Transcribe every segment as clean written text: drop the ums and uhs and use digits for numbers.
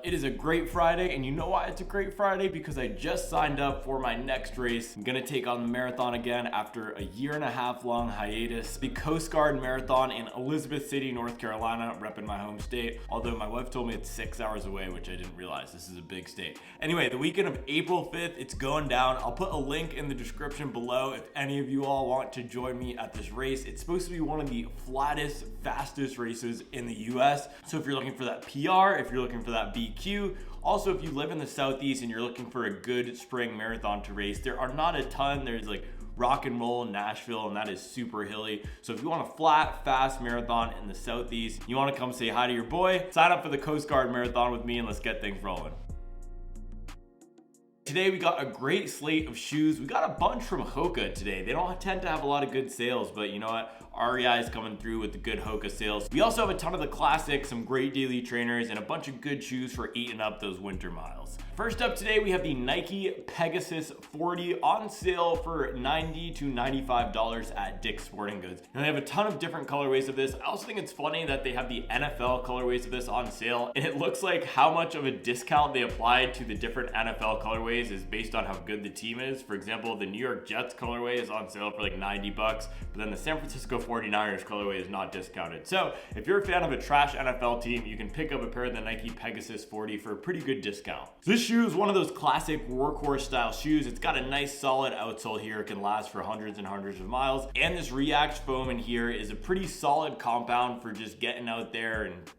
It is a great Friday, and you know why it's a great Friday? Because I just signed up for my next race. I'm gonna take on the marathon again after a 1.5 year long hiatus. The Coast Guard Marathon in Elizabeth City, North Carolina, repping my home state. Although my wife told me it's 6 hours away, which I didn't realize. This is a big state. Anyway, the weekend of April 5th, it's going down. I'll put a link in the description below if any of you all want to join me at this race. It's supposed to be one of the flattest, fastest races in the US. So if you're looking for that PR, if you're looking for that BQ, also if you live in the Southeast and you're looking for a good spring marathon to race, there are not a ton. There's like Rock and Roll in Nashville, and that is super hilly. So if you want a flat, fast marathon in the Southeast, you want to come say hi to your boy, sign up for the Coast Guard Marathon with me and let's get things rolling. Today we got a great slate of shoes. We got a bunch from Hoka today. They don't tend to have a lot of good sales, but you know what? REI is coming through with the good Hoka sales. We also have a ton of the classics, some great daily trainers, and a bunch of good shoes for eating up those winter miles. First up today, we have the Nike Pegasus 40 on sale for $90 to $95 at Dick's Sporting Goods. And they have a ton of different colorways of this. I also think it's funny that they have the NFL colorways of this on sale, and it looks like how much of a discount they applied to the different NFL colorways is based on how good the team is. For example, the New York Jets colorway is on sale for like $90, but then the San Francisco 49ers colorway is not discounted. So if you're a fan of a trash NFL team, you can pick up a pair of the Nike Pegasus 40 for a pretty good discount. This shoe is one of those classic workhorse style shoes. It's got a nice solid outsole here. It can last for hundreds and hundreds of miles. And this React foam in here is a pretty solid compound for just getting out there and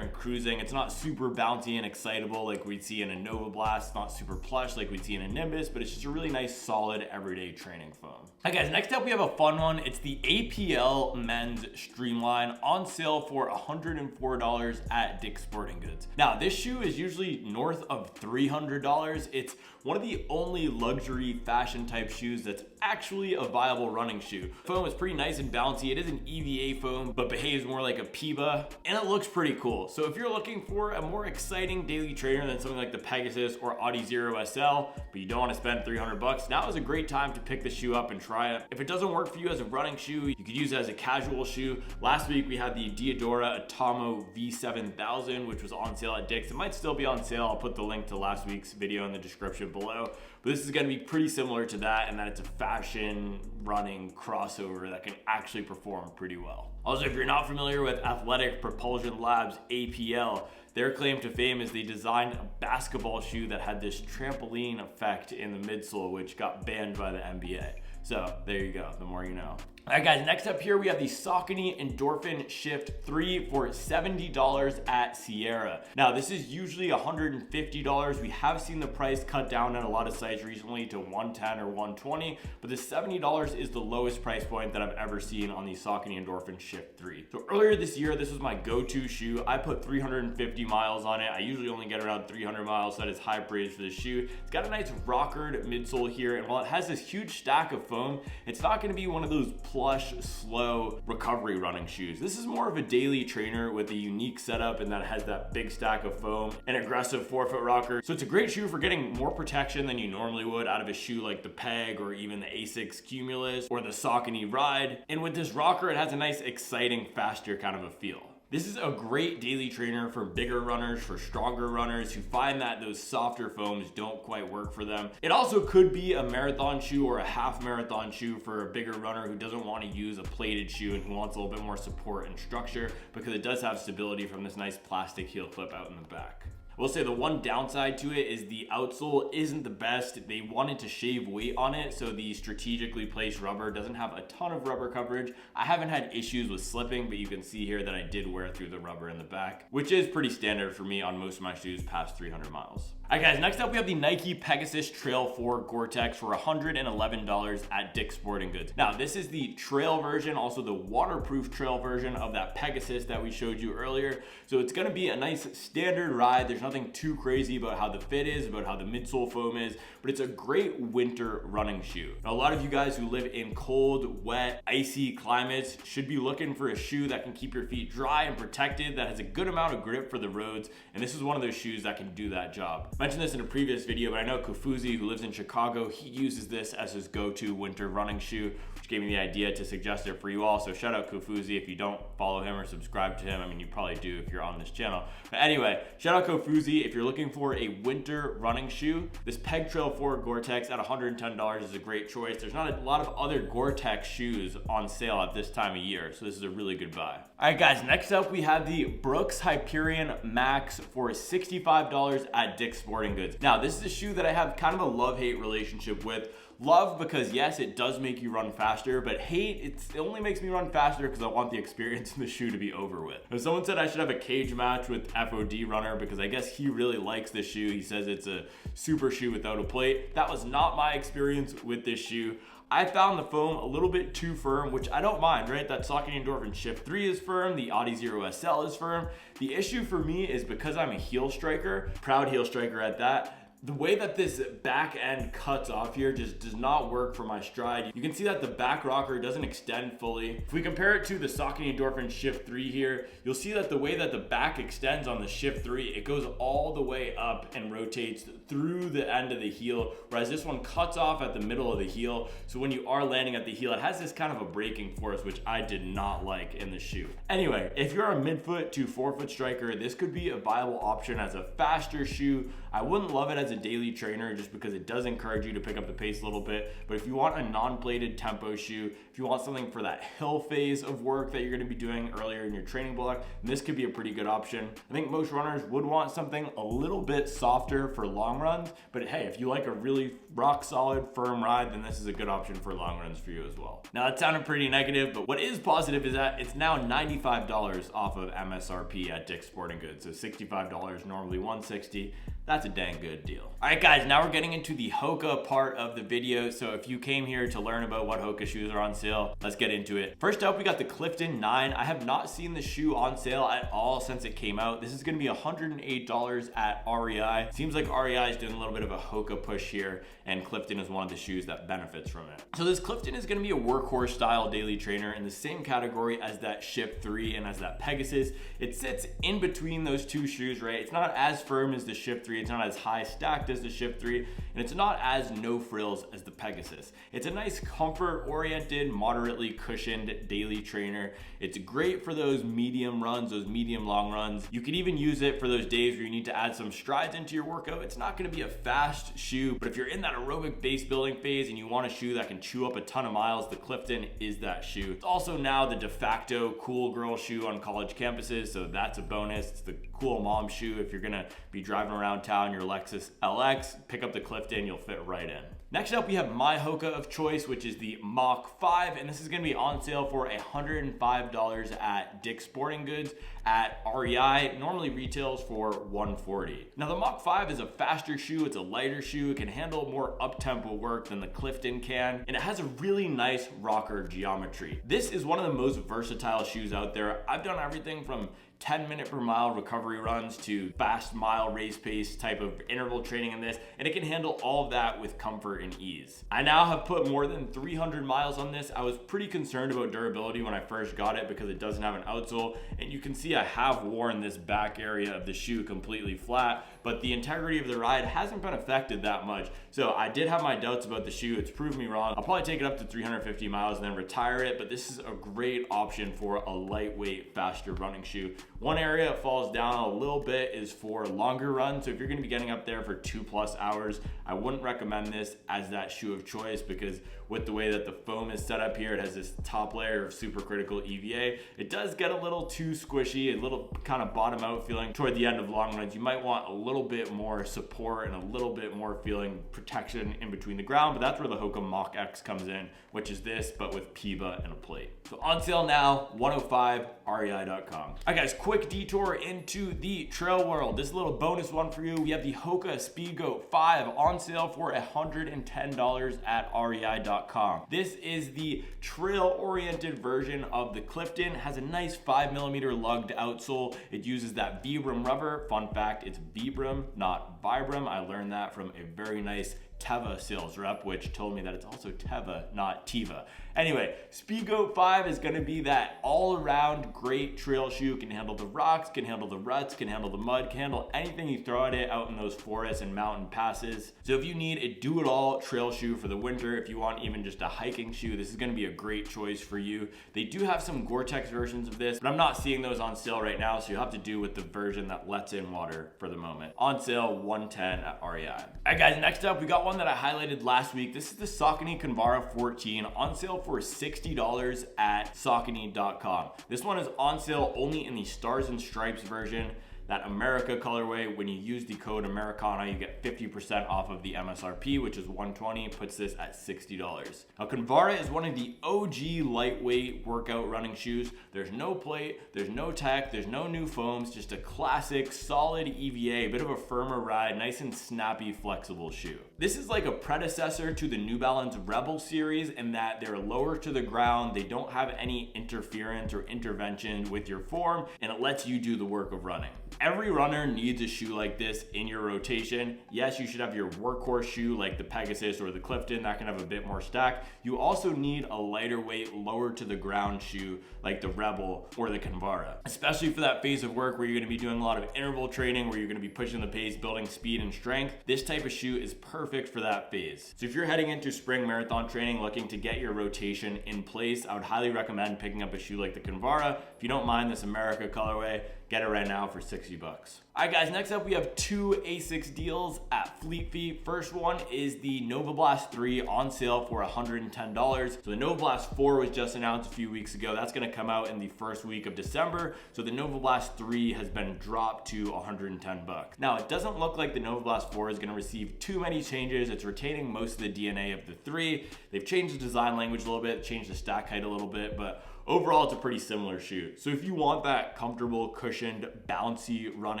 cruising. It's not super bouncy and excitable like we'd see in a Nova Blast. It's not super plush like we'd see in a Nimbus, but it's just a really nice, solid, everyday training foam. All right, guys, next up we have a fun one. It's the APL Men's Streamline on sale for $104 at Dick's Sporting Goods. Now, this shoe is usually north of $300. It's one of the only luxury fashion type shoes that's actually a viable running shoe. Foam is pretty nice and bouncy. It is an EVA foam, but behaves more like a PIBA, and it looks pretty cool. So if you're looking for a more exciting daily trainer than something like the Pegasus or Audi Zero SL, but you don't want to spend $300, now is a great time to pick the shoe up and try it. If it doesn't work for you as a running shoe, you could use it as a casual shoe. Last week we had the Diadora Atomo V7000, which was on sale at Dick's. It might still be on sale. I'll put the link to last week's video in the description below. But this is going to be pretty similar to that, in that it's a fashion running crossover that can actually perform pretty well. Also, if you're not familiar with Athletic Propulsion Labs APL, their claim to fame is they designed a basketball shoe that had this trampoline effect in the midsole, which got banned by the NBA. So there you go, the more you know. All right, guys, next up here we have the Saucony Endorphin Shift 3 for $70 at Sierra. Now, this is usually $150. We have seen the price cut down on a lot of sites recently to $110 or $120, but the $70 is the lowest price point that I've ever seen on the Saucony Endorphin Shift 3. So earlier this year, this was my go-to shoe. I put 350 miles on it. I usually only get around 300 miles, so that is high praise for this shoe. It's got a nice rockered midsole here, and while it has this huge stack of foam, it's not going to be one of those plush, slow recovery running shoes. This is more of a daily trainer with a unique setup, and that has that big stack of foam, an aggressive forefoot rocker. So it's a great shoe for getting more protection than you normally would out of a shoe like the Peg or even the Asics Cumulus or the Saucony Ride. And with this rocker, it has a nice, exciting, faster kind of a feel. This is a great daily trainer for bigger runners, for stronger runners who find that those softer foams don't quite work for them. It also could be a marathon shoe or a half marathon shoe for a bigger runner who doesn't want to use a plated shoe and who wants a little bit more support and structure, because it does have stability from this nice plastic heel clip out in the back. I will say the one downside to it is the outsole isn't the best. They wanted to shave weight on it, so the strategically placed rubber doesn't have a ton of rubber coverage. I haven't had issues with slipping, but you can see here that I did wear through the rubber in the back, which is pretty standard for me on most of my shoes past 300 miles. All right, guys, next up we have the Nike Pegasus Trail 4 Gore-Tex for $111 at Dick's Sporting Goods. Now, this is the trail version, also the waterproof trail version of that Pegasus that we showed you earlier. So it's gonna be a nice standard ride. There's nothing too crazy about how the fit is, about how the midsole foam is, but it's a great winter running shoe. Now, a lot of you guys who live in cold, wet, icy climates should be looking for a shoe that can keep your feet dry and protected, that has a good amount of grip for the roads, and this is one of those shoes that can do that job. I mentioned this in a previous video, but I know Kofuzi, who lives in Chicago, he uses this as his go-to winter running shoe, which gave me the idea to suggest it for you all. So shout out Kofuzi. If you don't follow him or subscribe to him, I mean, you probably do if you're on this channel. But anyway, shout out Kofuzi. If you're looking for a winter running shoe, this Peg Trail 4 Gore-Tex at $110 is a great choice. There's not a lot of other Gore-Tex shoes on sale at this time of year, so this is a really good buy. All right, guys, next up we have the Brooks Hyperion Max for $65 at Dick's Sporting Goods. Now, this is a shoe that I have kind of a love-hate relationship with. Love because yes, it does make you run faster, but hate, it only makes me run faster because I want the experience in the shoe to be over with. If someone said I should have a cage match with FOD Runner because I guess he really likes this shoe, he says it's a super shoe without a plate. That was not my experience with this shoe. I found the foam a little bit too firm, which I don't mind, right? That Saucony Endorphin Shift 3 is firm, the Audi Zero SL is firm. The issue for me is because I'm a heel striker, proud heel striker at that, the way that this back end cuts off here just does not work for my stride. You can see that the back rocker doesn't extend fully. If we compare it to the Saucony Endorphin Shift 3 here, you'll see that the way that the back extends on the Shift 3, it goes all the way up and rotates through the end of the heel, whereas this one cuts off at the middle of the heel. So when you are landing at the heel, it has this kind of a braking force, which I did not like in the shoe. Anyway, if you're a midfoot to forefoot striker, this could be a viable option as a faster shoe. I wouldn't love it as a daily trainer just because it does encourage you to pick up the pace a little bit. But if you want a non-plated tempo shoe, if you want something for that hill phase of work that you're going to be doing earlier in your training block, this could be a pretty good option. I think most runners would want something a little bit softer for long runs, but hey, if you like a really rock solid firm ride, then this is a good option for long runs for you as well. Now that sounded pretty negative, but what is positive is that it's now $95 off of MSRP at Dick's Sporting Goods. So $65, normally $160. That's a dang good deal. All right, guys, now we're getting into the Hoka part of the video. So if you came here to learn about what Hoka shoes are on sale, let's get into it. First up, we got the Clifton 9. I have not seen the shoe on sale at all since it came out. This is gonna be $108 at REI. Seems like REI is doing a little bit of a Hoka push here, and Clifton is one of the shoes that benefits from it. So this Clifton is gonna be a workhorse style daily trainer in the same category as that Shift 3 and as that Pegasus. It sits in between those two shoes, right? It's not as firm as the Shift 3. It's not as high stacked as the Shift 3, and it's not as no frills as the Pegasus. It's a nice comfort oriented, moderately cushioned daily trainer. It's great for those medium runs, those medium long runs. You could even use it for those days where you need to add some strides into your workout. It's not gonna be a fast shoe, but if you're in that aerobic base building phase and you want a shoe that can chew up a ton of miles, the Clifton is that shoe. It's also now the de facto cool girl shoe on college campuses, so that's a bonus. It's the cool mom shoe if you're gonna be driving around town, your Lexus LX, pick up the Clifton, you'll fit right in. Next up, we have my Hoka of choice, which is the Mach 5, and this is gonna be on sale for $105 at Dick's Sporting Goods. At REI, normally retails for $140. Now the Mach 5 is a faster shoe, it's a lighter shoe, it can handle more up-tempo work than the Clifton can, and it has a really nice rocker geometry. This is one of the most versatile shoes out there. I've done everything from 10-minute per mile recovery runs to fast mile race pace type of interval training in this, and it can handle all of that with comfort and ease. I now have put more than 300 miles on this. I was pretty concerned about durability when I first got it because it doesn't have an outsole, and you can see I have worn this back area of the shoe completely flat, but the integrity of the ride hasn't been affected that much. So I did have my doubts about the shoe. It's proved me wrong. I'll probably take it up to 350 miles and then retire it, but this is a great option for a lightweight, faster running shoe. One area it falls down a little bit is for longer runs. So if you're gonna be getting up there for 2+ hours, I wouldn't recommend this as that shoe of choice because with the way that the foam is set up here, it has this top layer of supercritical EVA. It does get a little too squishy, a little kind of bottom out feeling toward the end of long runs. You might want a little bit more support and a little bit more feeling protection in between the ground, but that's where the Hoka Mach X comes in, which is this, but with PIBA and a plate. So on sale now, $105, rei.com. All right guys, quick quick detour into the trail world. This is a little bonus one for you. We have the Hoka Speedgoat 5 on sale for $110 at rei.com. This is the trail-oriented version of the Clifton. It has a nice 5mm lugged outsole. It uses that Vibram rubber. Fun fact, it's Vibram, not Vibram. I learned that from a very nice Teva sales rep, which told me that it's also Teva, not Tiva. Anyway, Speedgoat 5 is going to be that all-around great trail shoe. Can handle the rocks, can handle the ruts, can handle the mud, can handle anything you throw at it out in those forests and mountain passes. So if you need a do-it-all trail shoe for the winter, if you want even just a hiking shoe, this is going to be a great choice for you. They do have some Gore-Tex versions of this, but I'm not seeing those on sale right now, so you'll have to do with the version that lets in water for the moment. On sale, $110 at REI. All right, guys, next up, we got one that I highlighted last week. This is the Saucony Convara 14 on sale for $60 at Saucony.com. This one is on sale only in the Stars and Stripes version, that America colorway. When you use the code Americana, you get 50% off of the MSRP, which is $120, puts this at $60. Now, Convara is one of the OG lightweight workout running shoes. There's no plate, there's no tech, there's no new foams, just a classic solid EVA, a bit of a firmer ride, nice and snappy, flexible shoe. This is like a predecessor to the New Balance Rebel series in that they're lower to the ground, they don't have any interference or intervention with your form, and it lets you do the work of running. Every runner needs a shoe like this in your rotation. Yes, you should have your workhorse shoe like the Pegasus or the Clifton that can have a bit more stack. You also need a lighter weight, lower to the ground shoe like the Rebel or the Convara, especially for that phase of work where you're gonna be doing a lot of interval training, where you're gonna be pushing the pace, building speed and strength. This type of shoe is perfect for that phase. So if you're heading into spring marathon training, looking to get your rotation in place, I would highly recommend picking up a shoe like the Convara. If you don't mind this America colorway, get it right now for $60. All right, guys, next up we have two Asics deals at Fleet Feet. First one is the Nova Blast 3 on sale for $110. So the Nova Blast 4 was just announced a few weeks ago. That's gonna come out in the first week of December. So the Nova Blast 3 has been dropped to $110. Now, it doesn't look like the Nova Blast 4 is gonna receive too many changes. It's retaining most of the DNA of the 3. They've changed the design language a little bit, changed the stack height a little bit, but overall, it's a pretty similar shoe. So if you want that comfortable, cushioned, bouncy run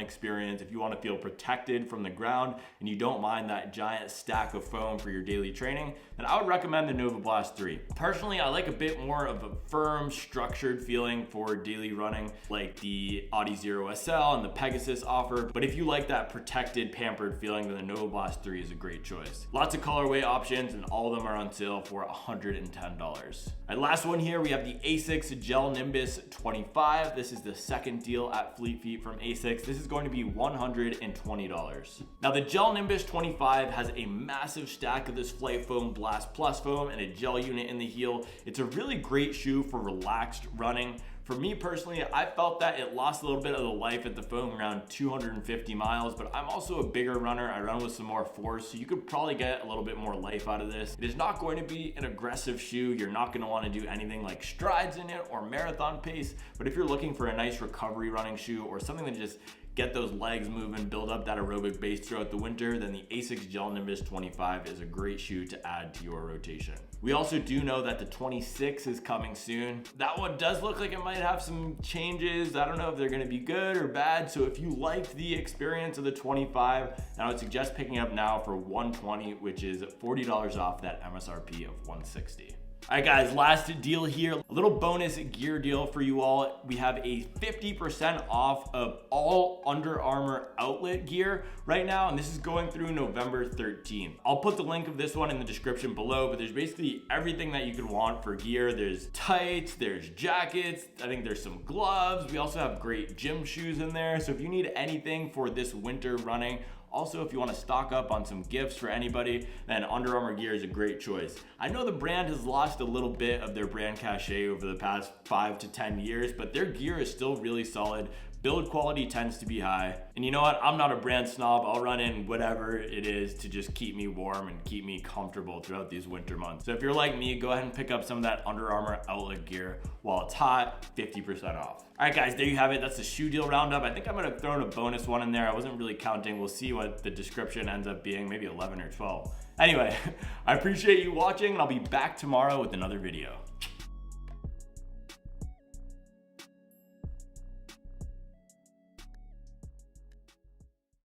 experience, if you want to feel protected from the ground and you don't mind that giant stack of foam for your daily training, then I would recommend the Nova Blast 3. Personally, I like a bit more of a firm, structured feeling for daily running, like the Audi Zero SL and the Pegasus offer. But if you like that protected, pampered feeling, then the Nova Blast 3 is a great choice. Lots of colorway options, and all of them are on sale for $110. All right, last one here, we have the Asics Gel Nimbus 25. This is the second deal at Fleet Feet from Asics. This is going to be $120. Now, the Gel Nimbus 25 has a massive stack of this Flight Foam Blast Plus foam and a gel unit in the heel. It's a really great shoe for relaxed running. For me personally, I felt that it lost a little bit of the life at the foam around 250 miles, but I'm also a bigger runner. I run with some more force, so you could probably get a little bit more life out of this. It is not going to be an aggressive shoe. You're not going to want to do anything like strides in it or marathon pace, but if you're looking for a nice recovery running shoe or something that just get those legs moving, build up that aerobic base throughout the winter, then the Asics Gel Nimbus 25 is a great shoe to add to your rotation. We also do know that the 26 is coming soon. That one does look like it might have some changes. I don't know if they're gonna be good or bad. So if you liked the experience of the 25, then I would suggest picking up now for $120, which is $40 off that MSRP of $160. All right, guys, last deal here, a little bonus gear deal for you all. We have a 50% off of all Under Armour outlet gear right now, and this is going through November 13th. I'll put the link of this one in the description below, but there's basically everything that you could want for gear. There's tights, there's jackets, I think there's some gloves. We also have great gym shoes in there. So if you need anything for this winter running, also, if you want to stock up on some gifts for anybody, then Under Armour gear is a great choice. I know the brand has lost a little bit of their brand cachet over the past 5 to 10 years, but their gear is still really solid. Build quality tends to be high. And you know what? I'm not a brand snob. I'll run in whatever it is to just keep me warm and keep me comfortable throughout these winter months. So if you're like me, go ahead and pick up some of that Under Armour outlet gear while it's hot, 50% off. All right, guys, there you have it. That's the shoe deal roundup. I think I'm gonna throw in a bonus one in there. I wasn't really counting. We'll see what the description ends up being, maybe 11 or 12. Anyway, I appreciate you watching, and I'll be back tomorrow with another video.